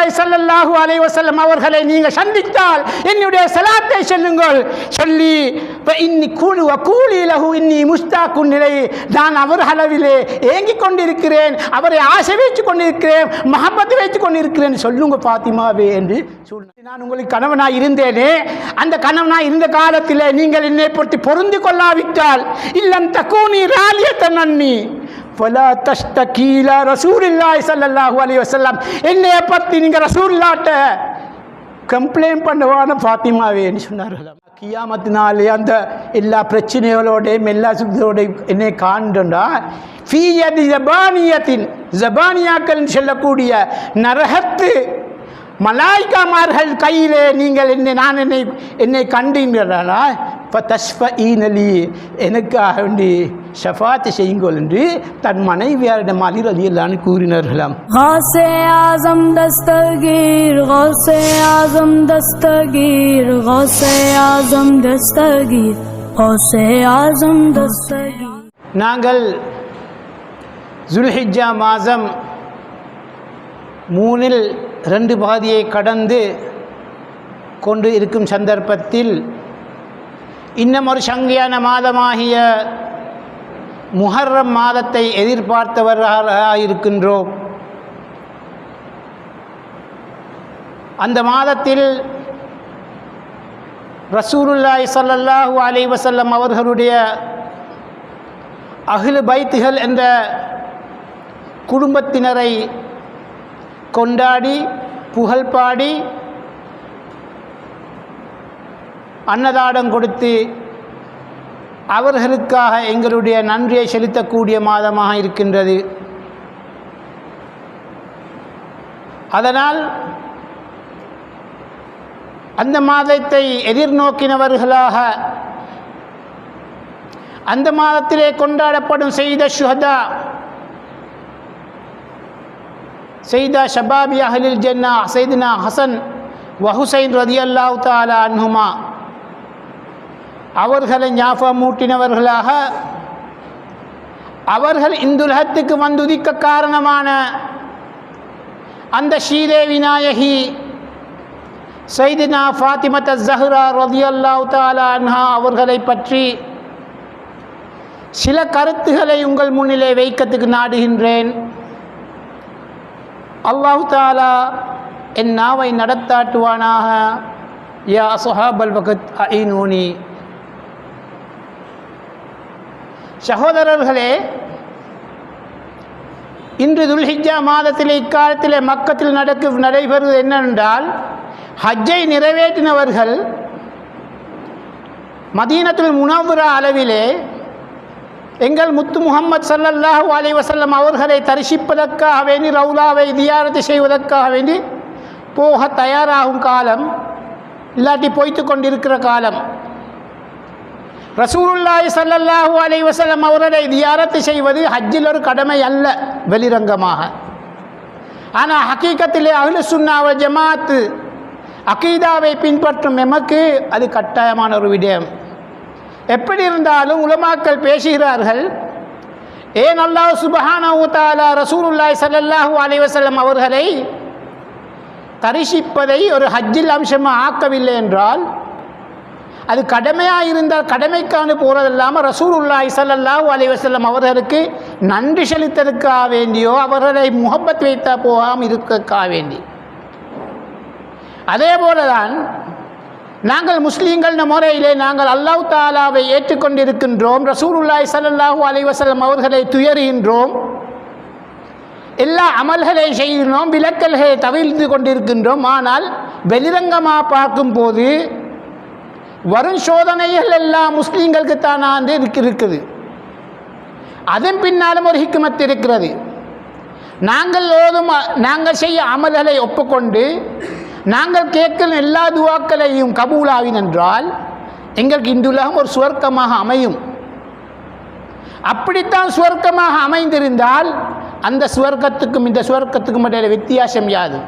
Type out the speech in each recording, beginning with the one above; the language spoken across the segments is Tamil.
ரசூலுல்லாஹி ஸல்லல்லாஹு அலைஹி வஸல்லம் அவர்களை நீங்கள் சந்தித்தால் என்னுடைய ஸலாத்தை சொல்லுங்கள். சொல்லி இன்னி கூலு வகூலி லஹு இன்னி முஸ்தாகுன் இலைஹி, நான் அவர் அளவிலே ஏங்கிக் கொண்டிருக்கிறேன், அவரை ஆசை வைத்துக் கொண்டிருக்கிறேன், மஹப்பத் வைத்துக் கொண்டிருக்கிறேன் சொல்லுங்க பாத்திமாவே என்று சொன்னார். நான் உங்களுக்கு கணவனாய் இருந்தேனே, அந்த கணவனாய் இருந்த காலத்தில் நீங்கள் என்னை பொறுத்து பொருந்தி கொள்ளாவிட்டால் இல்லம் தக்கூனி ராலியத்தன் அன்னி ஃபலா தஷ்தகீலா ரசூலுல்லாஹி ஸல்லல்லாஹு அலைஹி வஸல்லம், என்னைய பற்றி நீங்கள் ரசூலுல்லாஹ்ட்ட கம்ப்ளைண்ட் பண்ணுவான ஃபாத்திமாவேன்னு சொன்னார்கள். கியாமத்தினாலே அந்த எல்லா பிரச்சனைகளோடையும் எல்லா சுத்தோடையும் என்னை காண்டா ஃபீயதி ஜபானியத்தின், ஜபானியாக்கள் சொல்லக்கூடிய நரகத்து மலாய்க்காமார்கள் கையிலே நீங்கள் என்னை கண்டீர்களா இப்போ தஸ்ஃபஈனலி, எனக்காக வேண்டி ஷஃபாத் செய்யுங்கள் என்று தன் மனைவியாரிடம் அலி ரலியல்லாஹு கூறினார்களாம். கௌஸே ஆஸம் தஸ்தகீர், கௌஸே ஆஸம் தஸ்தகீர், கௌஸே ஆஸம் தஸ்தகீர், கௌஸே ஆஸம் தஸ்தகீர். நாங்கள் ஜுல்ஹிஜ்ஜா மாதம் 3இல் 2 பாதியை கடந்து கொண்டு இருக்கும் சந்தர்ப்பத்தில் இன்னும் ஒரு சங்கையான மாதமாகிய முஹர்ரம் மாதத்தை எதிர்பார்த்தவர்களாக இருக்கின்றோம். அந்த மாதத்தில் ரசூலுல்லாஹி ஸல்லல்லாஹு அலைஹி வஸல்லம் அவர்களுடைய அஹ்லு பைத்துகள் என்ற குடும்பத்தினரை கொண்டாடி புகழ்பாடி அன்னதானம் கொடுத்து அவர்களுக்காக எங்களுடைய நன்றியை செலுத்தக்கூடிய மாதமாக இருக்கின்றது. அதனால் அந்த மாதத்தை எதிர்நோக்கினவர்களாக அந்த மாதத்திலே கொண்டாடப்படும் சையீதா ஷபாபி அஹ்லில் ஜன்னா சையதுனா ஹசன் வ ஹுசைன் ரலியல்லாஹு தஆலா அன்ஹுமா அவர்களை ஞாபகமூட்டினவர்களாக அவர்கள் இந்துலகத்துக்கு வந்துதிக்க காரணமான அந்த ஸ்ரீதேவி நாயகி சையதுனா ஃபாத்திமத் ஸஹ்ரா ரலியல்லாஹு தஆலா அன்ஹா அவர்களை பற்றி சில கருத்துக்களை உங்கள் முன்னிலே வைக்கத்துக்கு நாடுகின்றேன். அல்லாஹ் தஆலா என் நாவை நடத்தாட்டுவானாக. யா ஸஹாபல் வக்த் அஈனூனி. சகோதரர்களே, இன்று துல்ஹிஜ்ஜா மாதத்தில் இக்காலத்தில் மக்கத்தில் நடைபெறுவது என்னவென்றால், ஹஜ்ஜை நிறைவேற்றினவர்கள் மதீனத்துல் முனவ்வரா அளவிலே எங்கள் முத்து முஹம்மது ஸல்லல்லாஹு அலைஹி வஸல்லம் அவர்களை தரிசிப்பதற்காக வேண்டி ரவுலாவை தியாரத்து செய்வதற்காக வேண்டி போக தயாராகும் காலம், இல்லாட்டி போய்த்து கொண்டிருக்கிற காலம். ரசூலுல்லாஹி ஸல்லல்லாஹு அலைஹி வஸல்லம் அவர்களை தியாரத்து செய்வது ஹஜ்ஜில் ஒரு கடமை அல்ல வெளிரங்கமாக. ஆனால் ஹக்கீகத்திலே அஹ்லு சுன்னா வல் ஜமாத் அகீதாவை பின்பற்றும் எமக்கு அது கட்டாயமான ஒரு விடயம். எப்படி இருந்தாலும் உலமாக்கள் பேசுகிறார்கள், ஏன் அல்லாஹ் சுப்ஹானஹு வ தஆலா ரசூலுல்லாஹி ஸல்லல்லாஹு அலைஹி வஸல்லம் அவர்களை தரிசிப்பதை ஒரு ஹஜ்ஜில் அம்சமாக ஆக்கவில்லை என்றால், அது கடமையாக இருந்தால் கடமைக்கான போகிறதில்லாமல் ரசூலுல்லாஹி ஸல்லல்லாஹு அலைஹி வஸல்லம் அவர்களுக்கு நன்றி செலுத்ததுக்காக வேண்டியோ அவர்களை முஹப்பத் வைத்தா போகாமல் இருக்கக்காக வேண்டி. அதே போலதான் நாங்கள் முஸ்லீம்கள் முறையிலே நாங்கள் அல்லாஹ் தஆலாவை ஏற்றுக்கொண்டிருக்கின்றோம், ரசூலுல்லாஹி ஸல்லல்லாஹு அலைஹி வஸல்லம் அவர்களை துயறுகின்றோம், எல்லா அமல்களை செய்கிறோம், விலக்கல்களை தவிர்த்து கொண்டிருக்கின்றோம். ஆனால் வெளிரங்கமாக பார்க்கும்போது வரும் சோதனைகள் எல்லாம் முஸ்லீம்களுக்கு தானாண்டு இருக்குது. அதன் பின்னாலும் ஒரு ஹிக்மத் இருக்கிறது. நாங்கள் செய்ய அமல்களை ஒப்புக்கொண்டு நாங்கள் கேட்கும் எல்லா துவாக்களையும் கபூலாவின் என்றால் எங்களுக்கு இந்த உலகம் ஒரு சுவர்க்கமாக அமையும். அப்படித்தான் சுவர்க்கமாக அமைந்திருந்தால் அந்த சுவர்க்கத்துக்கும் இந்த சுவர்க்கத்துக்கும் இடையில வித்தியாசம் யாது?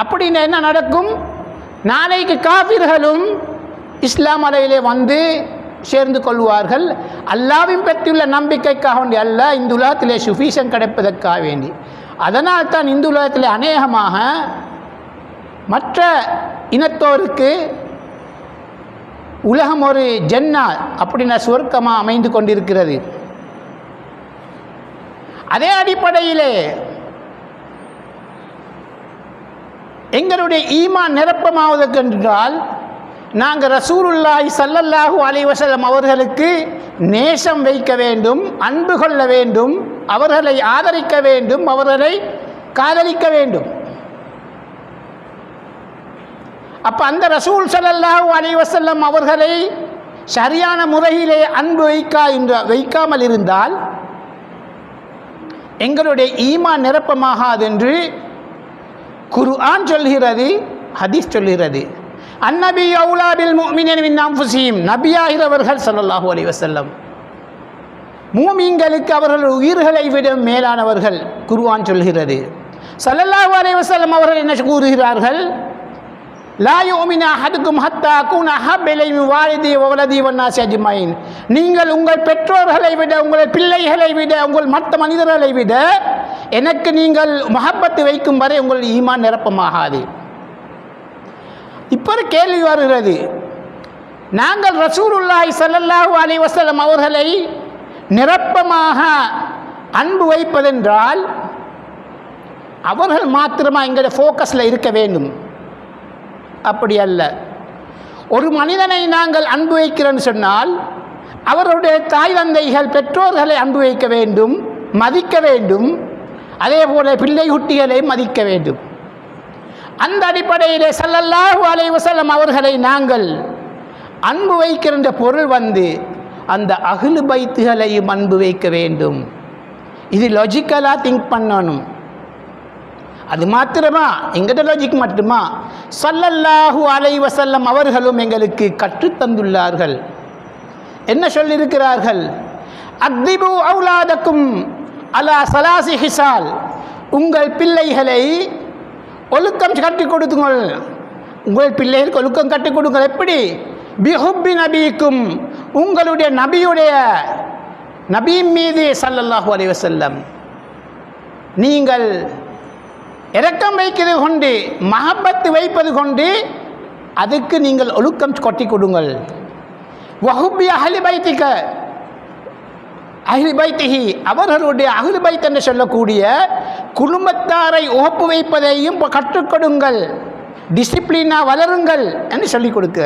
அப்படின்னு என்ன நடக்கும்? நாளைக்கு காபிர்களும் இஸ்லாம் அலையிலே வந்து சேர்ந்து கொள்வார்கள். அல்லாவின் பற்றியுள்ள நம்பிக்கைக்காக வேண்டி அல்ல, இந்த உலகத்திலே சுஃபீசன் கிடைப்பதற்காக வேண்டி. அதனால் தான் இந்து உலகத்தில் அநேகமாக மற்ற இனத்தோருக்கு உலகம் ஒரு ஜன்னா அப்படின்னா சுவர்க்கமாக அமைந்து கொண்டிருக்கிறது. அதே அடிப்படையிலே எங்களுடைய ஈமான் நிரப்பமாவதற்கு என்றால் நாங்கள் ரசூலுல்லாஹி ஸல்லல்லாஹு அலைஹி வஸல்லம் அவர்களுக்கு நேசம் வைக்க வேண்டும், அன்பு கொள்ள வேண்டும், அவர்களை ஆதரிக்க வேண்டும், அவர்களை காதலிக்க வேண்டும். அப்போ அந்த ரசூல் ஸல்லல்லாஹு அலைஹி வஸல்லம் அவர்களை சரியான முறையிலே அன்பு வைக்காமல் இருந்தால் எங்களுடைய ஈமான் நிரப்பமாகாது என்று குர்ஆன் சொல்கிறது, ஹதீஸ் சொல்கிறது. அந்நபி அவுலா பில் முஃமினீன மின் அன்ஃபுஸிஹிம், நபியாகிறவர்கள் ஸல்லல்லாஹு அலைஹி வஸல்லம் மூமின்களுக்கு அவர்கள் உயிர்களை விட மேலானவர்கள் குர்ஆன் சொல்கிறது. ஸல்லல்லாஹு அலைஹி வஸல்லம் அவர்கள் என்ன கூறுகிறார்கள்? லா யுமினு அஹதுக்கும் ஹத்தா அகூன அஹப்ப இலைஹி மின் வாலிதி வ வலதி வன் நாஸி அஜ்மஈன். நீங்கள் உங்கள் பெற்றோர்களை விட, உங்கள் பிள்ளைகளை விட, உங்கள் மற்ற மனிதர்களை விட எனக்கு நீங்கள் முஹப்பத் வைக்கும் வரை உங்கள் ஈமான் நிரப்பமாகாது. இப்போ ஒரு கேள்வி வருகிறது, நாங்கள் ரசூலுல்லாஹி ஸல்லல்லாஹு அலைஹி வஸல்லம் அவர்களை நிரப்பமாக அன்பு வைப்பதென்றால் அவர்கள் மாத்திரமா எங்களுடைய ஃபோக்கஸில் இருக்க வேண்டும். அப்படி அல்ல. ஒரு மனிதனை நாங்கள் அன்பு வைக்கிறோன்னு சொன்னால் அவருடைய தாய் தந்தைகள் பெற்றோர்களை அன்பு வைக்க வேண்டும், மதிக்க வேண்டும். அதே போல பிள்ளை குட்டிகளை மதிக்க வேண்டும். அந்த அடிப்படையிலே ஸல்லல்லாஹு அலைஹி வஸல்லம் அவர்களை நாங்கள் அன்பு வைக்கின்ற பொருள் அந்த அஹ்லு பைத்துகளையும் அன்பு வைக்க வேண்டும். இது லாஜிக்கலாக திங்க் பண்ணணும். அது மாத்திரமா எங்கிட்ட லாஜிக் மட்டுமா? ஸல்லல்லாஹு அலைஹி வஸல்லம் அவர்களும் எங்களுக்கு கற்றுத்தந்துள்ளார்கள். என்ன சொல்லியிருக்கிறார்கள்? அக்திபு அவுலாதக்கும் அலா ஸலாசி ஹிசால், உங்கள் பிள்ளைகளை ஒழுக்கம் கற்றுக் கொடுத்துங்கள். உங்கள் பிள்ளைகளுக்கு ஒழுக்கம் கற்றுக் கொடுங்கள். எப்படி? பிஹுப்பி நபிக்கும், உங்களுடைய நபி மீது ஸல்லல்லாஹு அலைஹி வஸல்லம் நீங்கள் இரக்கம் வைக்கிறது கொண்டு, மஹப்பத்து வைப்பது கொண்டு அதுக்கு நீங்கள் ஒழுக்கம் கொட்டி கொடுங்கள். வஹுப்பி அஹ்லி பைத்திக, அஹ்லி பைத்திஹி, அவர்களுடைய அஹ்லு பைத் என்று சொல்லக்கூடிய குடும்பத்தாரை உகப்பு வைப்பதையும் கற்றுக் கொடுங்கள். டிசிப்ளினாக வளருங்கள் என்று சொல்லிக் கொடுக்க.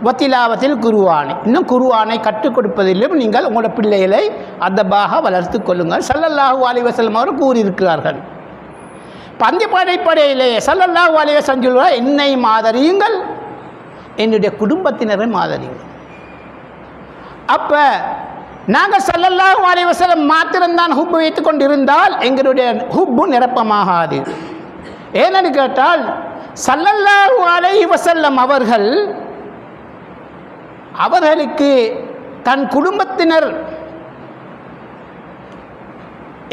வத்திலாவத்தில் குர்ஆன், இன்னும் குர்ஆனை கற்றுக் கொடுப்பதிலும் நீங்கள் உங்களோட பிள்ளைகளை அதபாக வளர்த்து கொள்ளுங்கள். ஸல்லல்லாஹு அலைஹி வஸல்லம் அவர்கள் கூறியிருக்கிறார்கள். படைப்படையிலே ஸல்லல்லாஹு அலைஹி வஸல்லம் சொல்வார், என்னை மாதரியுங்கள், என்னுடைய குடும்பத்தினரை மாதரியுங்கள். அப்போ நாங்கள் ஸல்லல்லாஹு அலைஹி வஸல்லம் மாத்திரம்தான் ஹுப்பு வைத்து கொண்டிருந்தால் எங்களுடைய ஹுப்பு நிரப்பமாகாது. ஏனென்று கேட்டால் ஸல்லல்லாஹு அலைஹி வஸல்லம் அவர்களுக்கு தன் குடும்பத்தினர்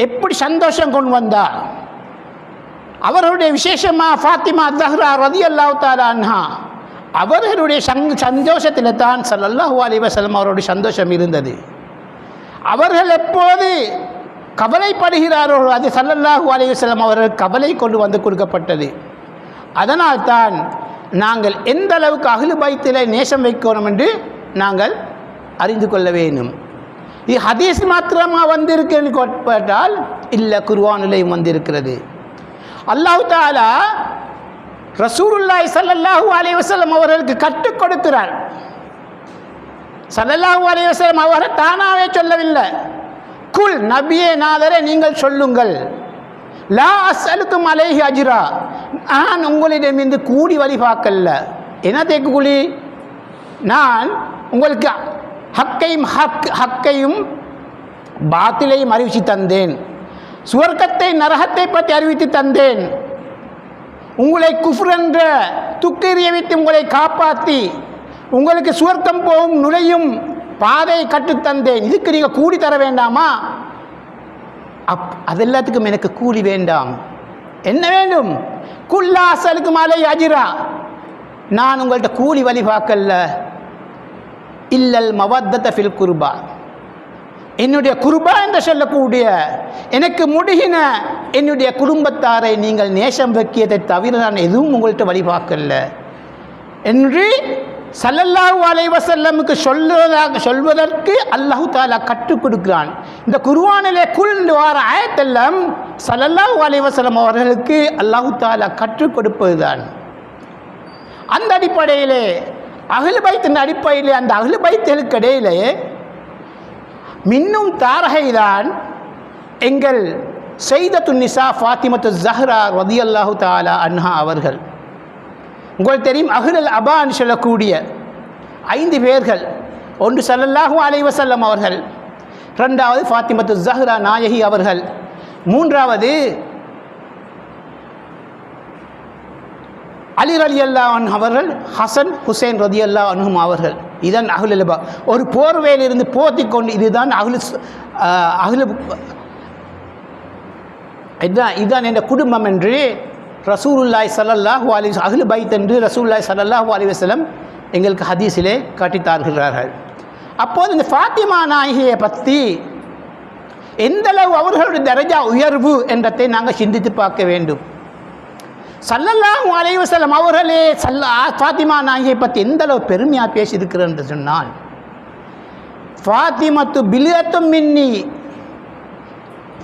எப்படி சந்தோஷம் கொண்டு வந்தார். அவர்களுடைய விசேஷமாக ஃபாத்திமா ஸஹ்ரா ரலியல்லாஹு தஆலா அன்ஹா, அவர்களுடைய சந்தோஷத்தில் தான் ஸல்லல்லாஹு அலைஹி வஸல்லம் அவருடைய சந்தோஷம் இருந்தது. அவர்கள் எப்போது கவலைப்படுகிறார்கள் அது ஸல்லல்லாஹு அலைஹி வஸல்லம் அவர்கள் கவலை கொண்டு வந்து கொடுக்கப்பட்டது. அதனால் தான் நாங்கள் எந்த அளவுக்கு அஹ்லு பைத்திலே நேசம் வைக்கணும் என்று நாங்கள் அறிந்து கொள்ள வேண்டும். இது ஹதீஸ் மாத்திரமாக வந்திருக்குன்னு கேட்டால் இல்லை, குர்ஆனிலேயும் வந்திருக்கிறது. அல்லாஹ் தஆலா ரசூலுல்லாஹி ஸல்லல்லாஹு அலைஹி வஸல்லம் அவர்களுக்கு கற்றுக் கொடுக்கிறார். ஸல்லல்லாஹு அலைஹி வஸல்லம் அவர்கள் தானாகவே சொல்லவில்லை. குல், நபியே நாதரே நீங்கள் சொல்லுங்கள், லா அஸ்அலுக்கும் அலைஹி அஜ்ரா, நான் உங்களிடமிருந்து கூலி வழிபார்க்கல. என்னத்துக்கு கூலி? நான் உங்களுக்கு ஹக்கையும் பாத்திலையும் அறிவித்து தந்தேன், சுவர்க்கத்தை நரகத்தை பற்றி அறிவித்து தந்தேன், உங்களை குஃப்ர் என்ற துக்கெறிய விட்டு உங்களை காப்பாற்றி உங்களுக்கு சுவர்க்கம் போகும் நுழையும் பாதையை கற்றுத்தந்தேன். இதுக்கு நீங்கள் கூலி தர வேண்டாமா? அது எல்லாத்துக்கும் எனக்கு கூலி வேண்டாம். என்ன வேண்டும்? குல்லா அஸ்அலுக்கும் அலைஹி அஜ்ரா, நான் உங்கள்கிட்ட கூலி வழி பார்க்கல. இல்லல் மவத்தத ஃபில் குர்பா, என்னுடைய குருபா என்று சொல்லக்கூடிய எனக்கு முடிகின என்னுடைய குடும்பத்தாரை நீங்கள் நேசம் வைக்கியதை தவிர நான் எதுவும் உங்கள்கிட்ட வழிபார்க்கல என்று ஸல்லல்லாஹு அலைஹி வஸல்லமுக்கு சொல்வதற்கு அல்லாஹு தஆலா கற்றுக் கொடுக்கிறான். இந்த குர்ஆனிலே குல் வார ஆயத்தெல்லாம் ஸல்லல்லாஹு அலைஹி வஸல்லம் அவர்களுக்கு அல்லாஹு தஆலா கற்றுக் கொடுப்பதுதான். அந்த அடிப்படையிலே அஹ்லு பைத்தின் அடிப்படையிலே அந்த அஹ்லு பைத்துகளுக்கு இடையிலே மின்னும் தாரகைதான் எங்கள் சையதத்துன் நிசா ஃபாத்திமத்து ஸஹ்ரா ரலியல்லாஹு தஆலா அன்ஹா அவர்கள். உங்களுக்கு தெரியும் அஹ்லுல் அபான்னு சொல்லக்கூடிய 5 பேர்கள். ஒன்று ஸல்லல்லாஹு அலைஹி வஸல்லம் அவர்கள், ரெண்டாவது ஃபாத்திமத்து ஸஹ்ரா நாயகி அவர்கள், மூன்றாவது அலி ரலியல்லாஹு அன்ஹு அவர்கள், ஹசன் ஹுசைன் ரலியல்லாஹு அன்ஹும் அவர்கள். இதன் அஹ்லுல் அபா ஒரு போர்வையிலிருந்து போத்தி கொண்டு இதுதான் இதுதான் என்ற குடும்பம் என்று ரசூலுல்லாஹி ஸல்லல்லாஹு அலைஹி வஸல்லம் அஹ்லு பைத் என்று ரசூலுல்லாஹி ஸல்லல்லாஹு அலைஹி வஸல்லம் எங்களுக்கு ஹதீஸிலே காட்டித்தார்கள். அப்போது இந்த ஃபாத்திமா நாயகியை பற்றி எந்தளவு அவர்களுடைய தரஜா உயர்வு என்றதை நாங்கள் சிந்தித்து பார்க்க வேண்டும். ஸல்லல்லாஹு அலைஹி வஸல்லம் அவர்களே ஃபாத்திமா நாயகியை பற்றி எந்தளவு பெருமையாக பேசியிருக்கிறார் என்று சொன்னால், ஃபாத்திமத்து பிலியத்தும் மின்னி,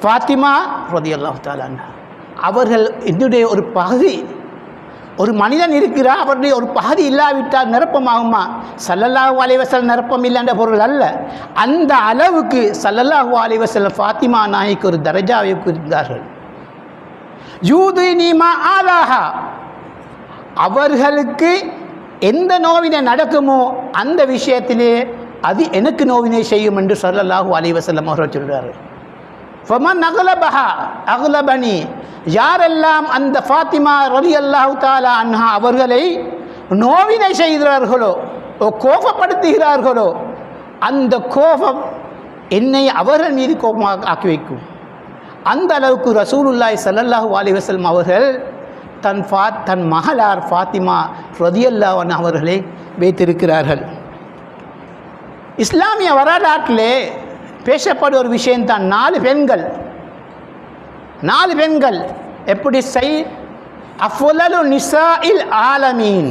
ஃபாத்திமா ரலியல்லாஹு தஆலா அன்ஹா அவர்கள் என்னுடைய ஒரு பகுதி. ஒரு மனிதன் இருக்கிறார், அவருடைய ஒரு பகுதி இல்லாவிட்டால் நிரப்பமாகுமா? ஸல்லல்லாஹு அலைஹி வஸல்லம் நிரப்பம் இல்லை என்ற பொருள் அல்ல. அந்த அளவுக்கு ஸல்லல்லாஹு அலைஹி வஸல்லம் ஃபாத்திமா நாயகிக்கு ஒரு தரஜாவை இருந்தார்கள். யூதினி மா ஆலாஹா, அவர்களுக்கு எந்த நோவினை நடக்குமோ அந்த விஷயத்திலே அது எனக்கு நோவினை செய்யும் என்று ஸல்லல்லாஹு அலைஹி வஸல்லம் அவர்கள் சொல்கிறார்கள். ஃபமன் அக்லபஹா அக்லபனி, யாரெல்லாம் அந்த ஃபாத்திமா ரலியல்லாஹு தஆலா அன்ஹா அவர்களை நோவினை செய்கிறார்களோ, கோபப்படுத்துகிறார்களோ, அந்த கோபம் என்னை அவர்கள் மீது கோபமாக ஆக்கி வைக்கும். அந்த அளவுக்கு ரசூலுல்லாஹி ஸல்லல்லாஹு அலைஹி வஸல்லம் அவர்கள் தன் மகளார் ஃபாத்திமா ரலியல்லாஹு அன்ஹா அவர்களை வைத்திருக்கிறார்கள். இஸ்லாமிய வரலாற்றிலே பேசப்படும் ஒரு விஷயம்தான் 4 பெண்கள் எப்படி அஃலலு நிசாஇல் ஆலமீன்.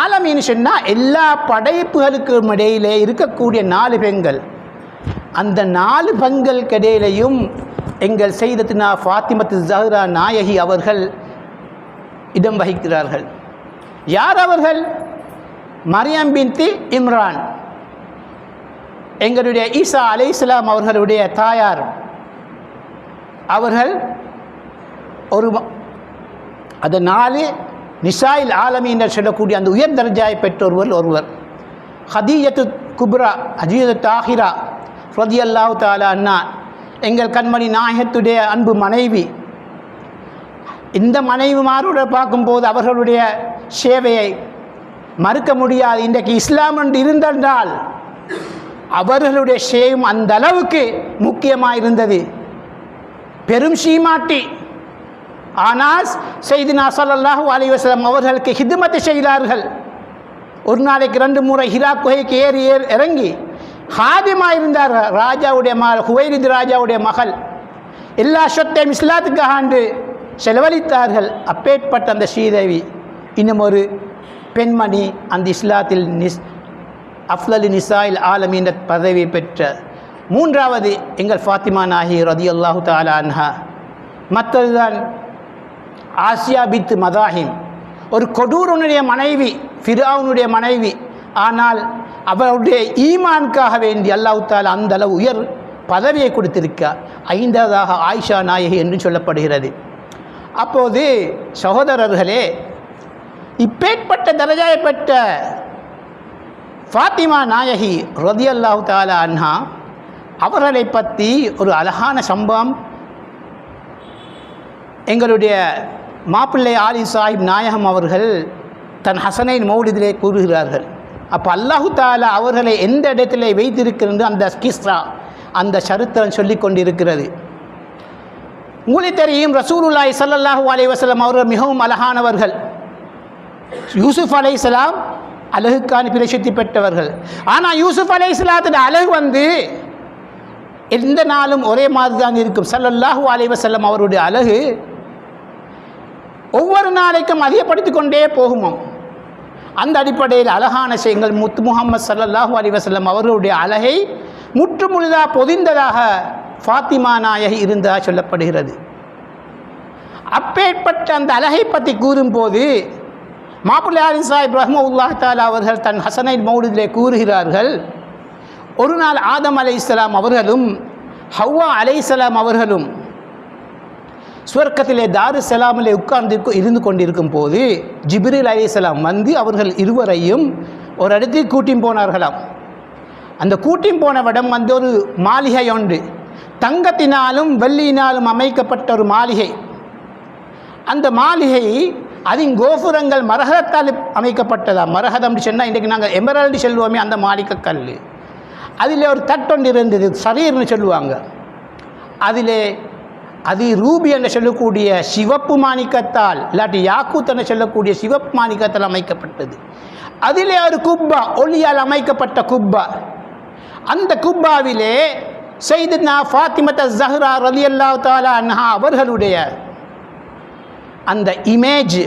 ஆலமீன் சொன்னால் எல்லா படைப்புகளுக்கும் இடையிலே இருக்கக்கூடிய 4 பெண்கள். அந்த 4 பெண்களுக்கு இடையிலையும் எங்கள் சையதத்துனா ஃபாத்திமத்து ஸஹ்ரா நாயகி அவர்கள் இடம் வகிக்கிறார்கள். யார் அவர்கள்? மரியம் பின்த் இம்ரான், எங்களுடைய ஈசா அலைஹிஸ்ஸலாம் அவர்களுடைய தாயார். அவர்கள் அது 4 நிசாயில் ஆலமீன் என்று சொல்லக்கூடிய அந்த உயர் தர்ஜாயை பெற்றொருவர் ஒருவர். ஹதீஜத்து குப்ரா, ஹதீஜத்து ஆஹிரா ரலியல்லாஹு தஆலா அன்ஹா, எங்கள் கண்மணி நாயகத்துடைய அன்பு மனைவி. இந்த மனைவிமாரோட பார்க்கும்போது அவர்களுடைய சேவையை மறுக்க முடியாது. இன்றைக்கு இஸ்லாம் என்று இருந்தென்றால் அவர்களுடைய சேவையும் அந்த அளவுக்கு முக்கியமாக இருந்தது. பெரும் சீமாட்டி. ஆனால் சையதுனா ஸல்லல்லாஹு அலைஹி வஸல்லம் அவர்களுக்கு ஹிதுமத் செய்தார்கள். ஒரு நாளைக்கு 2 முறை ஹிரா குகைக்கு ஏறி இறங்கி ஹாதிமாக இருந்தார்கள். ராஜாவுடைய மகள், ஹுவைலித் ராஜாவுடைய மகள். எல்லா சொத்தையும் இஸ்லாத்துக்காக ஆண்டு செலவழித்தார்கள். அப்பேற்பட்ட அந்த ஸ்ரீதேவி இன்னும் ஒரு பெண்மணி அந்த இஸ்லாத்தில் அஃலலு நிசாயில் ஆலமீன் பதவி பெற்ற 3வது எங்கள் ஃபாத்திமா நாயகி ரலியல்லாஹு தஆலா அன்ஹா. மற்றதுதான் ஆசியா பின்த் மதாஹிம், ஒரு கொடூரனுடைய மனைவி, ஃபிரௌனுடைய மனைவி. ஆனால் அவருடைய ஈமானுக்காக வேண்டி அல்லாஹ் தஆலா அந்த அளவு உயர் பதவியை கொடுத்திருக்கார். 5வதாக ஆயிஷா நாயகி என்று சொல்லப்படுகிறது. அப்போது சகோதரர்களே, இப்பேற்பட்ட தரஜாயை பெற்ற ஃபாத்திமா நாயகி ரலியல்லாஹு தஆலா அன்ஹா அவர்களை பற்றி ஒரு அழகான சம்பவம் எங்களுடைய மாப்பிள்ளை ஆலி சாஹிப் நாயகம் அவர்கள் தன் ஹசனைன் மௌலிதிலே கூறுகிறார்கள். அப்போ அல்லாஹு தஆலா அவர்களை எந்த இடத்திலே வைத்திருக்கிறது அந்த கிஸ்ரா, அந்த சரித்திரம் சொல்லி கொண்டிருக்கிறது. உங்களுக்கு தெரியும், ரசூலுல்லாஹி ஸல்லல்லாஹு அலைஹி வஸல்லம் அவர்கள் மிகவும் அழகானவர்கள். யூசுப் அலைஹிஸ்ஸலாம் அழகுக்கான பிரசித்தி பெற்றவர்கள். ஆனால் யூசுப் அலைஹிஸ்ஸலாத்தின் அழகு எந்த நாளும் ஒரே மாதிரி தான் இருக்கும். ஸல்லல்லாஹு அலைஹி வஸல்லம் அவருடைய அழகு ஒவ்வொரு நாளைக்கும் அதிகப்படுத்திக் கொண்டே போகுமாம். அந்த அடிப்படையில் அழகான விஷயங்கள் முத்து முஹம்மது ஸல்லல்லாஹு அலைஹி வஸல்லம் அவர்களுடைய அழகை முற்றுமுழுதாக பொதிந்ததாக ஃபாத்திமா நாயகி இருந்தா சொல்லப்படுகிறது. அப்பேற்பட்ட அந்த அழகை பற்றி கூறும்போது மாப்பிள்ளையாரின் சாஹிப் ரஹ்மத்துல்லாஹி தஆலா அவர்கள் தன் ஹஸனைன் மௌலிதிலே கூறுகிறார்கள், ஒரு நாள் ஆதம் அலைஹிஸ்ஸலாம் அவர்களும் ஹவ்வா அலைஹிஸ்ஸலாம் அவர்களும் சுவர்க்கத்திலே தாருஸ்ஸலாமிலே இருந்து கொண்டிருக்கும் போது ஜிப்ரீல் அலைஹிஸ்ஸலாம் வந்து அவர்கள் இருவரையும் ஒரு இடத்துக்கு கூட்டின்னு போனார்களாம். அந்த கூட்டின்னு போன இடம் வந்து ஒரு மாளிகை ஒன்று, தங்கத்தினாலும் வெள்ளியினாலும் அமைக்கப்பட்ட ஒரு மாளிகை. அந்த மாளிகை அதின் கோபுரங்கள் மரகதத்தால் அமைக்கப்பட்டதா. மரகதம் சொன்னால் இன்றைக்கு நாங்கள் எமரல்டு சொல்லுவோமே, அந்த மாளிகை கல். அதில் ஒரு தட்டொன்று இருந்தது, சரீர்னு சொல்லுவாங்க. அதிலே அது ரூபி என்று சொல்லக்கூடிய சிவப்பு மாணிக்கத்தால் இல்லாட்டி யாக்கூத் என்று சொல்லக்கூடிய சிவப்பு மாணிக்கத்தால் அமைக்கப்பட்டது. அதிலே ஒரு குப்பா, ஒளியால் அமைக்கப்பட்ட குப்பா. அந்த குப்பாவிலே சையதுனா ஃபாத்திமத் ஸஹ்ரா ரலியல்லாஹு தஆலா அன்ஹா அவர்களுடைய அந்த இமேஜ்,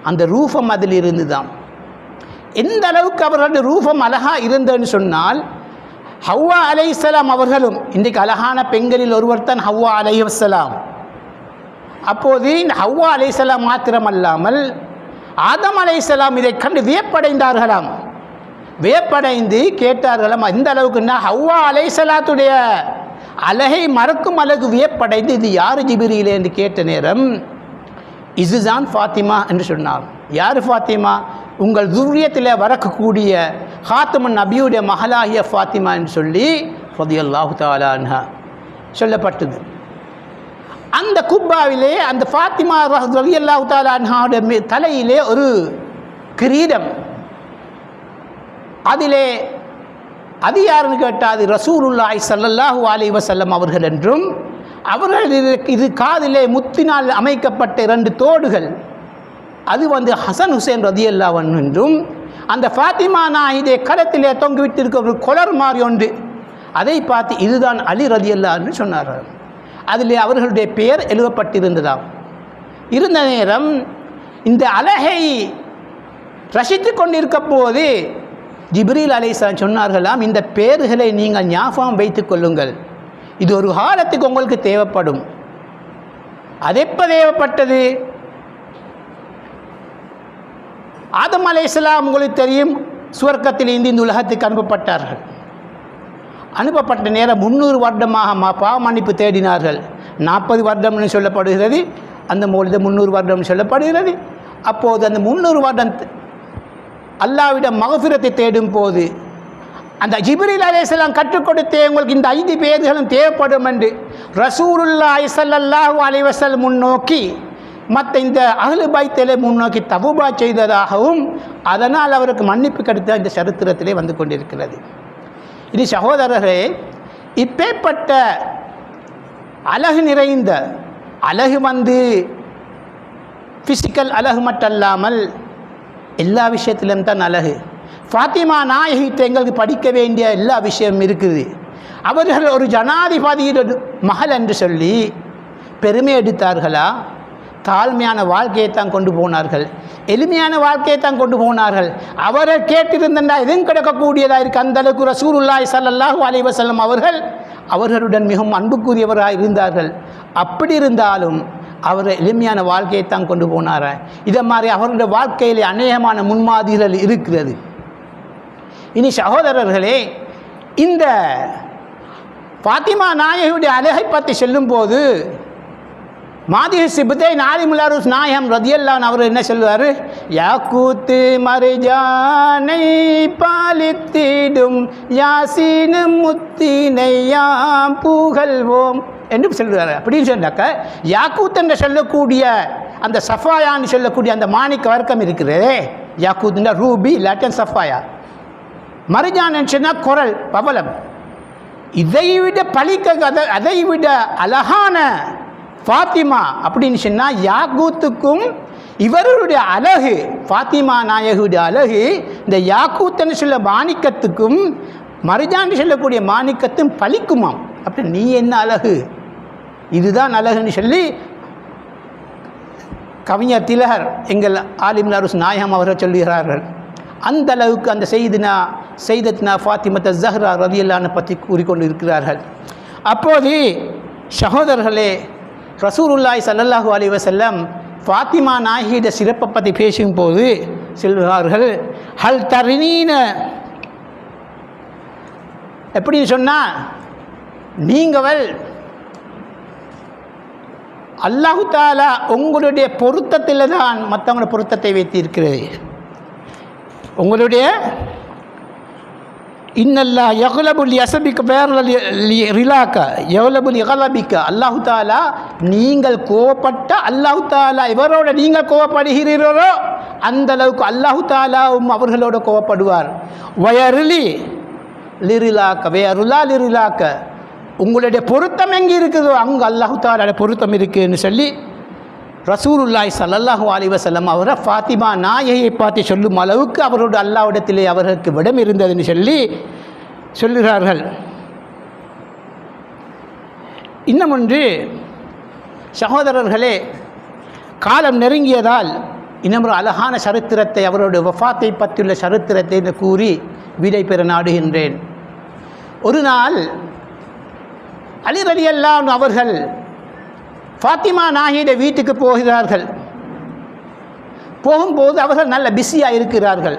அந்த ரூபம் அதில் இருந்துதான். எந்த அளவுக்கு அவர்களுடைய ரூபம் அழகாக இருந்ததுன்னு சொன்னால், ஹவ்வா அலைஹிஸ்ஸலாம் அவர்களும் இன்றைக்கு அழகான பெண்களில் ஒருவர் தான் ஹவ்வா அலைஹிஸ்ஸலாம். அப்போது இந்த ஹவ்வா அலைஹிஸ்ஸலாம் மாத்திரமல்லாமல் ஆதம் அலைஹிஸ்ஸலாம் இதை கண்டு வியப்படைந்தார்களாம். வியப்படைந்து கேட்டார்களாம், இந்த அளவுக்குன்னா ஹவ்வா அலைஹிஸ்ஸலாத்துடைய அழகை மறக்கும் அளவுக்கு வியப்படைந்து இது யார் ஜிப்ரீலே என்று கேட்ட நேரம் இதுதான் ஃபாத்திமா என்று சொன்னார். யார் ஃபாத்திமா? உங்கள் துர்ரியத்தில் வரக்கூடிய ஹாத்தமுன் நபியுடைய மகளாகிய ஃபாத்திமா என்று சொல்லி ரலியல்லாஹு தஆலா அன்ஹா சொல்லப்பட்டது. அந்த குப்பாவிலே அந்த ஃபாத்திமா ரலியல்லாஹு தஆலா அன்ஹாவுடைய தலையிலே ஒரு கிரீடம். அதிலே அது யாருன்னு கேட்டால் அது ரசூலுல்லாஹி ஸல்லல்லாஹு அலைஹி வஸல்லம் அவர்கள் என்றும், அவர்கள் இது காதிலே முத்தினால் அமைக்கப்பட்ட 2 தோடுகள், அது வந்து ஹசன் ஹுசைன் ரலியல்லாஹு அன்ஹு என்றும், அந்த ஃபாத்திமா நாயினுடைய கரத்திலே தொங்கிவிட்டிருக்க ஒரு கொலர் மாறி ஒன்று, அதை பார்த்து இதுதான் அலி ரலியல்லாஹு அன்ஹு சொன்னார்கள். அதிலே அவர்களுடைய பெயர் எழுதப்பட்டிருந்ததாம். இருந்த நேரம் இந்த அழகை ரசித்து கொண்டிருக்க போது ஜிப்ரீல் அலைஹிஸ்ஸலாம் சொன்னார்களாம், இந்த பெயர்களை நீங்கள் ஞாபகம் வைத்துக் கொள்ளுங்கள், இது ஒரு காலத்துக்கு உங்களுக்கு தேவைப்படும். அது எப்போ தேவைப்பட்டது? ஆதம் அலைஹிஸ்ஸலாம் உங்களுக்கு தெரியும், சுவர்க்கத்திலிருந்து இந்த உலகத்துக்கு அனுப்பப்பட்டார்கள். அனுப்பப்பட்ட நேரம் 300 வருடமாக பாவ மன்னிப்பு தேடினார்கள். 40 வருடம்னு சொல்லப்படுகிறது, அந்த மொழியில் 300 வருடம் சொல்லப்படுகிறது. அப்போது அந்த 300 வருடம் அல்லாஹ்விடம் மகஃபிரத்தை தேடும் போது அந்த ஜிப்ரீல் அலைஹிஸ்ஸலாம் கற்றுக் கொடுத்தே உங்களுக்கு இந்த 5 பேர்களும் தேவைப்படும் என்று ரசூலுல்லாஹி ஸல்லல்லாஹு அலைஹி வஸல்லம் முன்னோக்கி மற்ற இந்த அஹ்லு பைத்திலே முன்னோக்கி தவுபா செய்ததாகவும் அதனால் அவருக்கு மன்னிப்பு கிடைத்த இந்த சரித்திரத்திலே வந்து கொண்டிருக்கிறது. இது சகோதரர்களே, இப்பேற்பட்ட அழகு நிறைந்த அழகு வந்து ஃபிசிக்கல் அழகு மட்டுமல்லாமல் எல்லா விஷயத்திலும் தான் அழகு. ஃபாத்திமா நாயகிட்ட எங்களுக்கு படிக்க வேண்டிய எல்லா விஷயமும் இருக்குது. அவர்கள் ஒரு ஜனாதிபதியின் மகள் என்று சொல்லி பெருமை எடுத்தார்களா? தாழ்மையான வாழ்க்கையை தான் கொண்டு போனார்கள், எளிமையான வாழ்க்கையை தான் கொண்டு போனார்கள். அவரை கேட்டிருந்தா எதுவும் கிடைக்கக்கூடியதாக இருக்குது. அந்தளவுக்கு ரசூலுல்லாஹி ஸல்லல்லாஹு அலைஹி வஸல்லம் அவர்கள் அவர்களுடன் மிகவும் அன்புக்குரியவராக இருந்தார்கள். அப்படி இருந்தாலும் அவர் எளிமையான வாழ்க்கையை தான் கொண்டு போனார். இதை மாதிரி அவருடைய வாழ்க்கையில் அநேகமான முன்மாதிரிகள் இருக்கிறது. இனி சகோதரர்களே, இந்த ஃபாத்திமா நாயகியுடைய அழகை பற்றி சொல்லும்போது மாதிஹ சிபத்தை நாலிமுல்லாருஸ் நாயகம் ரதியல்லாஹு அன்ஹு அவர் என்ன சொல்லுவார்? யாக்கூத்து மர்ஜானை பாலித்திடும் யாசீன் முத்தினை யாம் புகழ்வோம் என்று சொல்லுவார். அப்படின்னு சொன்னாக்க யாக்கூத் என்று சொல்லக்கூடிய அந்த சஃபாயான்னு சொல்லக்கூடிய அந்த மாணிக்க வர்க்கம் இருக்கிறதே, யாக்கூத்னா ரூபி லாட்டன் சஃபாயா, மர்ஜான் சொன்னால் குரல் பவளம், இதைவிட அதைவிட அழகான ஃபாத்திமா அப்படின்னு சொன்னால் யாக்கூத்துக்கும் இவர்களுடைய அழகு, ஃபாத்திமா நாயகுடைய அழகு இந்த யாக்கூத்தன்னு சொல்ல மாணிக்கத்துக்கும் மர்ஜான் சொல்லக்கூடிய மாணிக்கத்தும் பலிக்குமாம். அப்படி நீ என்ன அழகு, இதுதான் அழகுன்னு சொல்லி கவிஞர் திலகர் எங்கள் ஆலிமுல் அருஸ் நாயகம் அவர்கள் சொல்லுகிறார்கள். அந்த அளவுக்கு அந்த செய்தத்னா ஃபாத்திமத்த ஜஹ்ரா ரலியல்லாஹு பற்றி கூறிக்கொண்டு இருக்கிறார்கள். அப்போது சகோதரர்களே, ரசூலுல்லாஹி ஸல்லல்லாஹு அலைஹி வஸல்லம் ஃபாத்திமா நாயகியோட சிறப்பை பற்றி பேசும்போது சொல்கிறார்கள், ஹல் தரினீன, எப்படின்னு சொன்னால் நீங்கள் அல்லாஹு தாலா உங்களுடைய பொருத்தத்தில் தான் மற்றவங்களோட பொருத்தத்தை வைத்திருக்கிறது. உங்களுடைய இன்னல்லா யகுலபுல் யசபிக்க பேரல் ரிலாக்க யகுலபுல் யகலபிக்க, அல்லாஹு தாலா நீங்கள் கோவப்பட்ட அல்லாஹு தாலா இவரோட நீங்கள் கோவப்படுகிறீர்களோ அந்த அளவுக்கு அல்லாஹு தாலாவும் அவர்களோட கோவப்படுவார். வயருளி லிரிலாக்க வேருலா லிரிலாக்க, உங்களுடைய பொருத்தம் எங்கே இருக்குதோ அங்கே அல்லாஹு தாலாவோட பொருத்தம் இருக்குதுன்னு சொல்லி ரசூலுல்லாஹி ஸல்லல்லாஹு அலைஹி வஸல்லம் அவரை ஃபாத்திமா நாயகியை பார்த்து சொல்லும் அளவுக்கு அவரோட அல்லாஹ்விடத்திலே அவர்களுக்கு விடம் இருந்ததுன்னு சொல்லி சொல்லுகிறார்கள். இன்னும் ஒன்று சகோதரர்களே, காலம் நெருங்கியதால் இன்னும் ஒரு அழகான சரித்திரத்தை அவருடைய வஃபாத்தை பற்றியுள்ள சரித்திரத்தை கூறி விடை பெற நாடுகின்றேன். ஒரு நாள் அலி ரலியல்லாஹு அன்ஹு அவர்கள் ஃபாத்திமா நாயகியோட வீட்டுக்கு போகிறார்கள். போகும்போது அவர்கள் நல்ல பிஸியாக இருக்கிறார்கள்.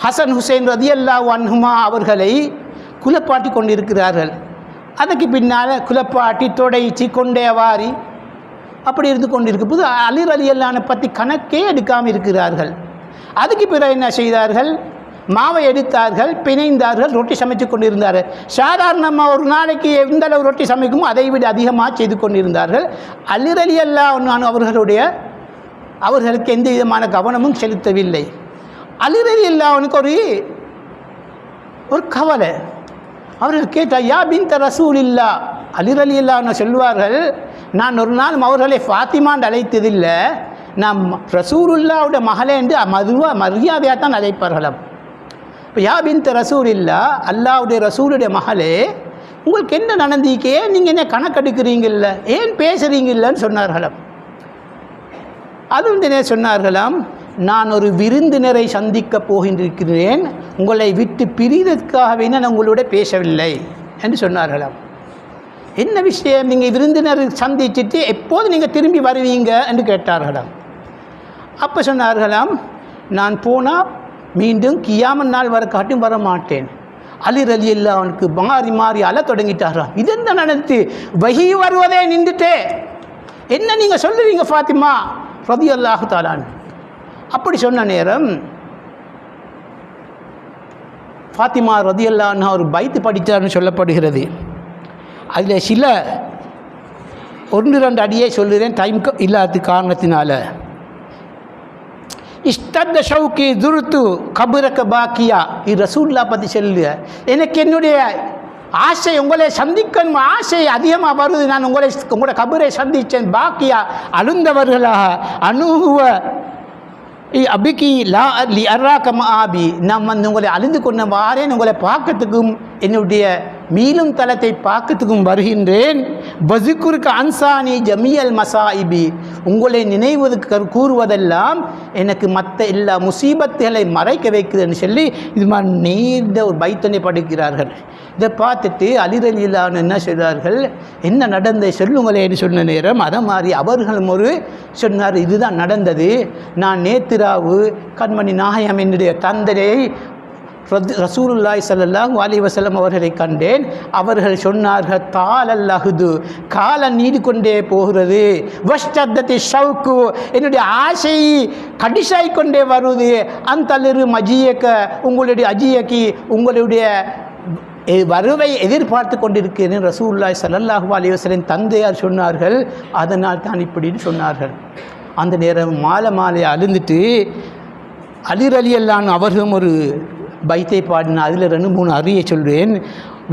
ஹசன் ஹுசைன் ரலியல்லாஹு அன்ஹுமா அவர்களை குலப்பாட்டி கொண்டிருக்கிறார்கள். அதுக்கு பின்னால் குலப்பாட்டி தொடைச்சி கொண்டே வாரி அப்படி இருந்து கொண்டிருக்கும் போது அலி ரலியல்லாஹு அன்ஹு பற்றி கணக்கே எடுக்காமல் இருக்கிறார்கள். அதுக்கு பிறகு என்ன செய்தார்கள், மாவை எடுத்தார்கள், பிணைந்தார்கள், ரொட்டி சமைத்து கொண்டிருந்தார்கள். சாதாரணமாக ஒரு நாளைக்கு எந்த அளவு ரொட்டி சமைக்குமோ அதை விட அதிகமாக செய்து கொண்டிருந்தார்கள். அலி ரலியல்லாஹு அன்ஹு அவர்களுக்கு எந்த விதமான கவனமும் செலுத்தவில்லை. அலி ரலியல்லாஹு அன்ஹுக்கு ஒரு கவலை. அவர்கள் கேட்டால், யா பின்த ரசூலில்லா, அலி ரலியல்லாஹு அன்ஹு சொல்வார்கள், நான் ஒரு நாள் அவர்களை ஃபாத்திமான்னு அழைத்ததில்லை, நான் ரசூலுல்லாவுடைய மகளே என்று மரியாதையாக தான் அழைப்பார்களாம். இப்போ யா பின்த ரசூலில்லா, அல்லாவுடைய ரசூலுடைய மகளே, உங்களுக்கு என்ன நடந்திக்கே, நீங்கள் என்ன கணக்கெடுக்கிறீங்கல்ல, ஏன் பேசுகிறீங்கல்லன்னு சொன்னார்களாம். அதுவும் சொன்னார்களாம், நான் ஒரு விருந்தினரை சந்திக்க போகின்றிருக்கிறேன், உங்களை விட்டு பிரிவதற்காகவே நான் உங்களோட பேசவில்லை என்று சொன்னார்களாம். என்ன விஷயம், நீங்கள் விருந்தினர் சந்திச்சுட்டு எப்போது நீங்கள் திரும்பி வருவீங்க என்று கேட்டார்களாம். அப்போ சொன்னார்களாம், நான் போனால் மீண்டும் கியாமத் நாள் வர காட்டும் வர மாட்டேன். அலி ரலியல்லாஹு அன்ஹு மாறி மாறி அழ தொடங்கிட்டாராம். இது என்ன நடந்து, வஹி வருவதே நின்றுட்டே, என்ன நீங்கள் சொல்லுவீங்க ஃபாத்திமா ரலியல்லாஹு தஆலா அன்ஹா? அப்படி சொன்ன நேரம் ஃபாத்திமா ரலியல்லாஹு அன்ஹா ஒரு பைத்து படித்தார்னு சொல்லப்படுகிறது. அதில் சில 1-2 அடியே சொல்லுறேன், டைம் இல்லாத காரணத்தினால. இஷ்டத்த ஷவுக்கி துருத்து கபுரக்க பாக்கியா, இது ரசூல்லா பற்றி சொல்லு. எனக்கு என்னுடைய ஆசை உங்களை சந்திக்கணும், ஆசை அதிகமாக வருது, நான் உங்களோட கபரை சந்தித்தேன். பாக்கியா அழுந்தவர்களாக அணுகுவ அபிகி லா லி அர்ராக்க ஆபி, நான் உங்களை அழுந்து கொண்ட வாரேன், உங்களை பார்க்கறதுக்கும் என்னுடைய மீளும் தலத்தை பார்க்கறதுக்கும் வருகின்றேன். பசிக்குருக்கு அன்சானி ஜமியல் மசாயிபி, உங்களை நினைவதற்கு கூறுவதெல்லாம் எனக்கு மற்ற எல்லா முசீபத்துகளை மறைக்க வைக்குதுன்னு சொல்லி இது மாதிரி நீண்ட ஒரு பைத்தனை படிக்கிறார்கள். இதை பார்த்துட்டு அலி ரலியல்லாஹு அன்ஹு என்ன சொல்கிறார்கள், என்ன நடந்ததை சொல்லுங்களேன்னு சொன்ன நேரம் அதை மாதிரி அவர்களும் ஒரு சொன்னார், இதுதான் நடந்தது. நான் நேத்திராவு கண்மணி நாயகம் என்னுடைய தந்தையை ரசூலுல்லாஹி ஸல்லல்லாஹு அலைஹி வஸல்லம் அவர்களை கண்டேன். அவர்கள் சொன்னார்கள், தாலல் அஹ்து, காலம் நீடிக்கொண்டே போகிறது. வஷ்டத்ததி ஷவுக்கு, என்னுடைய ஆசை கடிசாய் கொண்டே வருது. அந்தலிரு மஜியக்க, உங்களுடைய அஜியக்கி, உங்களுடைய வருவை எதிர்பார்த்து கொண்டிருக்கிறேன் ரசூலுல்லாஹி ஸல்லல்லாஹு அலைஹி வஸல்லம் தந்தையார் சொன்னார்கள். அதனால் தான் இப்படின்னு சொன்னார்கள். அந்த நேரம் மாலை அழுந்துட்டு அலி ரலியல்லாஹு அன்ஹு அவர்களும் ஒரு பைத்தை பாடின. அதில் 2-3 அறிய சொல்வேன்.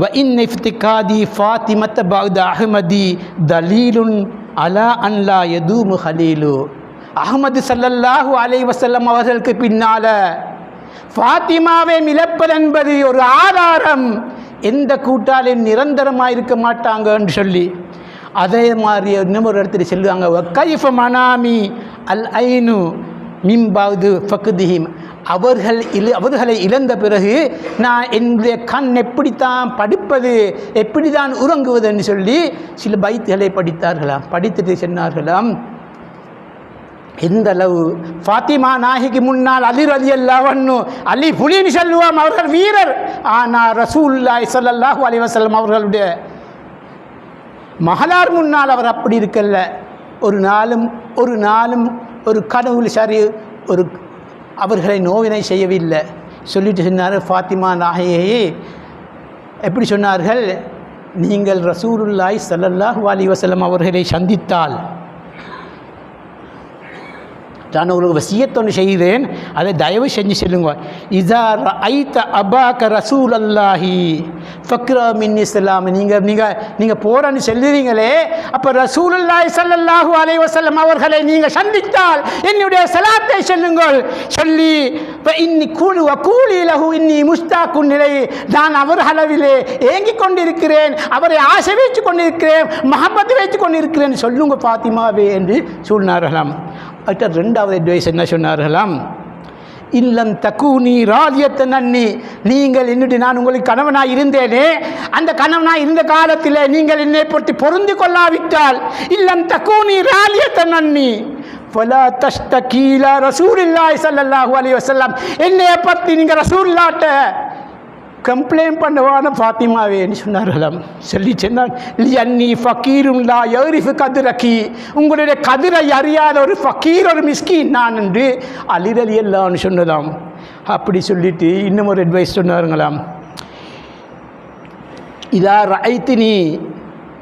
வ இன் இஃப்திகாதி ஃபாத்திமத்த பஅத அஹ்மதி தலீலுன் அலா அன் லா யதூமு ஹலீலு, அஹ்மது ஸல்லல்லாஹு அலைஹி வஸல்லம் அவர்களுக்கு பின்னால் ஃபாத்திமாவை மிளப்பது என்பது ஒரு ஆதாரம், எந்த கூட்டாளியும் நிரந்தரமாக இருக்க மாட்டாங்கன்னு சொல்லி அதே மாதிரி இன்னொரு இடத்துல சொல்லுவாங்க கைஃப மனாமி அல் ஐனு மிம்பாவது ஃபக்குதிஹிம் அவர்களை இழந்த பிறகு நான் என்னுடைய கண் எப்படித்தான் படிப்பது எப்படி தான் உறங்குவதுன்னு சொல்லி சில பைத்துகளை படித்தார்களாம். படித்துட்டு சொன்னார்களாம், எந்த அளவு ஃபாத்திமா நாயகிக்கு முன்னால் அலி ரலியல்லாஹு அன்ஹு அலி புலின்னு சொல்லுவோம், அவர்கள் வீரர். ஆனால் ரசூலுல்லாஹி ஸல்லல்லாஹு அலைஹி வஸல்லம் அவர்களுடைய மகளார் முன்னால் அவர் அப்படி இருக்கல்ல. ஒரு நாளும் ஒரு கனவுல சரி ஒரு அவர்களை நோவினை செய்யவில்லை. சொல்லிட்டு சொன்னார், ஃபாத்திமா நாயகியே எப்படி சொன்னார்கள், நீங்கள் ரசூலுல்லாஹி ஸல்லல்லாஹு அலைஹி வஸல்லம் அவர்களை சந்தித்தால் நான் ஒரு வசியத்தொன்று செய்கிறேன், அதை தயவு செஞ்சு சொல்லுங்க. இதா ரஐத அபாக ரசூல் அல்லாஹி ஃபக்ரா மின் இஸ்லாம். நீங்கள் போகிறன்னு சொல்லுவீங்களே, அப்போ ரசூலுல்லாஹி ஸல்லல்லாஹு அலைஹி வஸல்லம் அவர்களை நீங்கள் சந்தித்தால் என்னுடைய சலாத்தை சொல்லுங்கள். சொல்லி இன்னி கூலு கூலி லஹு இன்னி முஸ்தாக்குன் நிலை, நான் அவர் அளவிலே ஏங்கிக் கொண்டிருக்கிறேன், அவரை ஆசை வைத்து கொண்டிருக்கிறேன், மஹப்பத்து வைத்து கொண்டிருக்கிறேன், சொல்லுங்க ஃபாத்திமாவே என்று சொன்னார்களாம். அடுத்த ரெண்டாவது அட்வைஸ் என்ன சொன்னார்களாம், இல்லம் தக்கூனி ராஜ்யத்தன் அன்னி, நீங்கள் என்னுடைய நான் உங்களுக்கு கணவனாக இருந்தேனே, அந்த கணவனாக இருந்த காலத்தில் நீங்கள் என்னை பொறுத்து பொருந்தி கொள்ளாவிட்டால் இல்லம் தக்கூனி ராஜ்யத்தன் அன்னி ஃபலா தஸ்தகீலா ரசூலுல்லாஹி ஸல்லல்லாஹு அலைஹி வஸல்லம், என்னைய பற்றி நீங்கள் ரசூலுல்லாஹ்ட்ட கம்ப்ளைண்ட் பண்ணுவான ஃபாத்திமாவேன்னு சொன்னார்களாம். சொல்லி சொன்னான், அன்னி ஃபக்கீரும் லா யரிஃபு கதிரக்கி, உங்களுடைய கதிரை அறியாத ஒரு ஃபக்கீர் ஒரு மிஸ்கின் நான் என்று அலி ரலியல்லாஹு சொன்னதாம். அப்படி சொல்லிட்டு இன்னும் ஒரு அட்வைஸ் சொன்னாருங்களாம், இதா ரஐத்தினி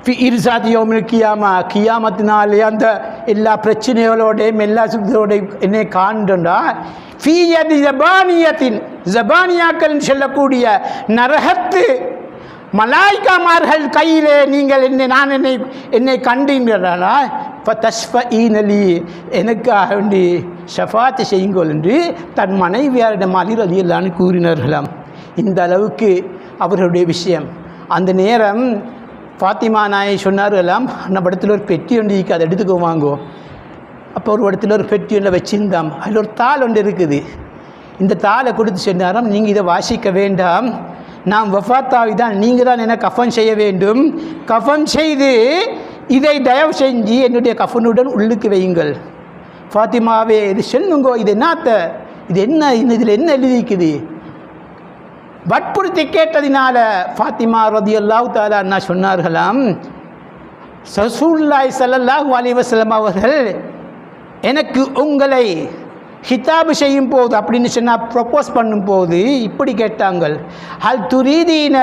ஃபி இர்சாத் யௌமில் கியாமா, கியாமத்தினாலே அந்த எல்லா பிரச்சனைகளோடையும் எல்லா சுத்தோடையும் என்னை காண்டா ஃபீயதி ஜபானியத்தின், ஜபானியாக்கள் சொல்லக்கூடிய நரகத்து மலாய்க்காமார்கள் கையிலே நீங்கள் என்னை கண்டீர்களா இப்போ தஸ்ஃபஈனலி, எனக்காக வேண்டி ஷஃபாத்து செய்யுங்கள் என்று தன் மனைவியாரிடம் அலி ரலியல்லாஹு கூறினார்களாம். இந்த அளவுக்கு அவர்களுடைய விஷயம். அந்த நேரம் ஃபாத்திமா நாயை சொன்னார்களாம், நம்ம இடத்துல ஒரு பெட்டி ஒன்று இருக்குது, அதை எடுத்துக்கோ வாங்கோ. அப்போ ஒரு இடத்துல ஒரு பெட்டி ஒன்றை வச்சிருந்தோம், அதில் ஒரு தாள் ஒன்று இருக்குது. இந்த தாளை கொடுத்து சொன்னாராம், நீங்கள் இதை வாசிக்க வேண்டாம், நான் வஃபாத்தாவி தான், நீங்கள் தான் என்ன கஃபன் செய்ய வேண்டும், கஃபன் செய்து இதை தயவு செஞ்சு என்னுடைய கஃபனுடன் உள்ளுக்கு வையுங்கள். ஃபாத்திமாவே இது சொல்லுங்கோ, இது என்னத்த, இது என்ன, இதில் என்ன எழுதிக்குது? வற்புறுத்தி கேட்டதினால ஃபாத்திமா ரலியல்லாஹு தஆலா அன்ஹா சொன்னார்களாம், ரசூலுல்லாஹி ஸல்லல்லாஹு அலைஹி வஸல்லம் அவர்கள் எனக்கு உங்களை ஹிதாபு செய்யும் போது அப்படின்னு சொன்னால் ப்ரப்போஸ் பண்ணும்போது இப்படி கேட்டாங்கள், ஹல் துரீதீன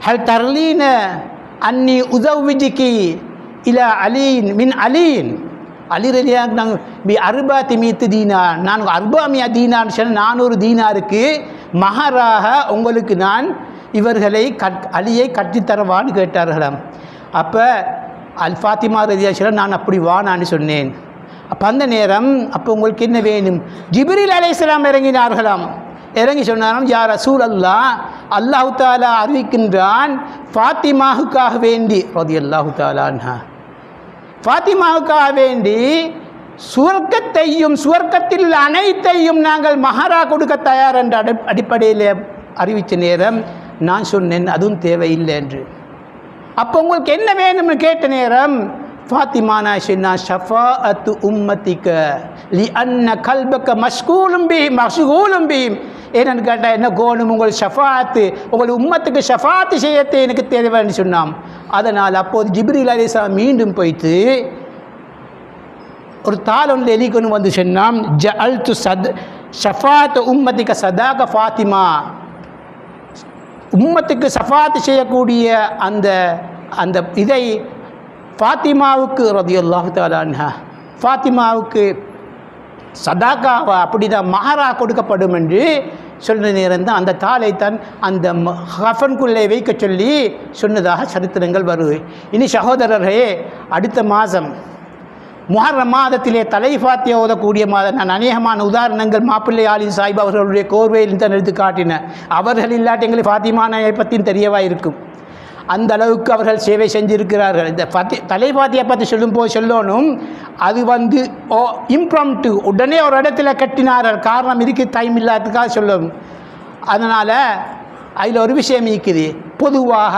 ஹல் தர்லீன அன்னி உதவ்விஜிக்கி இலா அலீன் மின் அலீன், அலி ரலியல்லாஹு நாங்கள் பி அர்பாத்தி மீத்து தீனார், நான் அர்பாமியா தீனார்னு சொன்ன 400 தீனாருக்கு மஹராக உங்களுக்கு நான் இவர்களை அலியை கட்டித்தரவான்னு கேட்டார்களாம். அப்போ ஃபாத்திமா ரலியல்லாஹு அன்ஹா நான் அப்படி வானான்னு சொன்னேன். அப்போ அந்த நேரம் அப்போ உங்களுக்கு என்ன வேணும், ஜிப்ரீல் அலைஹிஸ்ஸலாம் இறங்கினார்களாம். இறங்கி சொன்னாராம், யா ரசூல் அல்லாஹு தஆலா அறிவிக்கின்றான், ஃபாத்திமாவுக்காக வேண்டி ரலியல்லாஹு தஆலா அன்ஹா, ஃபாத்திமாவுக்காக வேண்டி சுவர்க்கத்தையும் சுவர்க்கத்தில் அனைத்தையும் நாங்கள் மஹரா கொடுக்க தயார் என்ற அடிப்படையில் அறிவித்த நேரம் நான் சொன்னேன் அதுவும் தேவையில்லை என்று. அப்போ உங்களுக்கு என்ன வேணும்னு கேட்ட நேரம் ஃபாத்திமா நாஷினா ஷஃபாஅத்து உம்மத்திக்க லி அன்ன கல்பக்க மஷ்கூலும் பீம், ஏன்னு கேட்டால் என்ன கோணும், உங்கள் ஷஃபாத்து உங்கள் உம்மத்துக்கு ஷஃபாத்து செய்யத்தை எனக்கு தேவைன்னு சொன்னான். அதனால் அப்போது ஜிப்ரீல் அலைஹிஸ்ஸலாம் மீண்டும் போய்த்து ஒரு தாள் ஒன்று எழுதிக்கொண்டு வந்து சொன்னான், ஜஅல்து ஷஃபாத் உம்மத்திக்க சதாக ஃபாத்திமா, உம்மத்துக்கு ஷஃபாத் செய்யக்கூடிய அந்த அந்த இதை ஃபாத்திமாவுக்கு ரலியல்லாஹு தஆலா அன்ஹா, ஃபாத்திமாவுக்கு சதாகாவா அப்படி தான் மஹரா கொடுக்கப்படும் என்று சொன்ன நேரம் தான் அந்த தாளைத்தான் அந்த கஃபனுக்குள்ளே வைக்க சொல்லி சொன்னதாக சரித்திரங்கள் வருது. இனி சகோதரர்களே, அடுத்த மாதம் முஹர்ரம் மாதத்திலே தலைஃபாத்தியா ஓதக்கூடிய மாதம். நான் அநேகமான உதாரணங்கள் மாப்பிள்ளை ஆலிம் சாஹிப் அவர்களுடைய கோர்வையில் தான் எடுத்து காட்டினேன். அவர்கள் இல்லாட்டி எங்களுக்கு ஃபாத்திமா நாயை பற்றியும் தெரியவாக இருக்கும். அந்த அளவுக்கு அவர்கள் சேவை செஞ்சிருக்கிறார்கள். இந்த தலைபாத்தியை பற்றி சொல்லும்போது சொல்லணும், அது இம்ப்ராம்ப்டு உடனே ஒரு இடத்துல கட்டினார்கள். காரணம் இதுக்கு டைம் இல்லாததுக்காக சொல்லணும். அதனால் அதில் ஒரு விஷயம் இருக்குது. பொதுவாக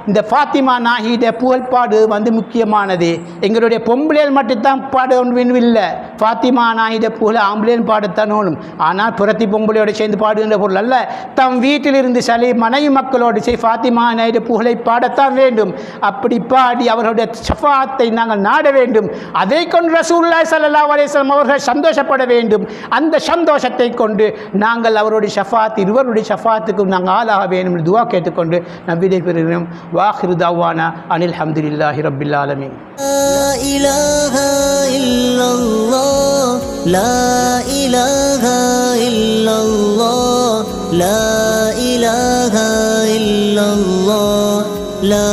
இந்த ஃபாத்திமா நாயிட புகழ்பாடு முக்கியமானது. எங்களுடைய பொம்பளைகள் மட்டும்தான் பாட ஒன்றும் இல்லை. ஃபாத்திமா நாயிட புகழ் ஆம்பளையும் பாடத்தான் வேணும். ஆனால் புரத்தி பொம்பளையோடு சேர்ந்து பாடுகின்ற பொருள் அல்ல. தம் வீட்டிலிருந்து மனைவி மக்களோடு ஃபாத்திமா நாயிட புகழை பாடத்தான் வேண்டும். அப்படி பாடி அவர்களுடைய ஷஃபாத்தை நாங்கள் நாட வேண்டும். அதை கொண்டு ரசூலுல்லாஹி ஸல்லல்லாஹு அலைஹி வஸல்லம் அவர்கள் சந்தோஷப்பட வேண்டும். அந்த சந்தோஷத்தை கொண்டு நாங்கள் அவருடைய ஷஃபாத், இருவருடைய ஷஃபாத்துக்கும் நாங்கள் ஆளாக வேண்டும் என்று துஆ கேட்டுக்கொண்டு நபியை பெறுகிறோம். வாஹிரு தஅவானா அனில் ஹம்துலில்லாஹி ரப்பில் ஆலமீன். லா இலாஹா இல்லல்லாஹ், லா இலாஹா இல்லல்லாஹ், லா இலாஹா இல்லல்லாஹ், லா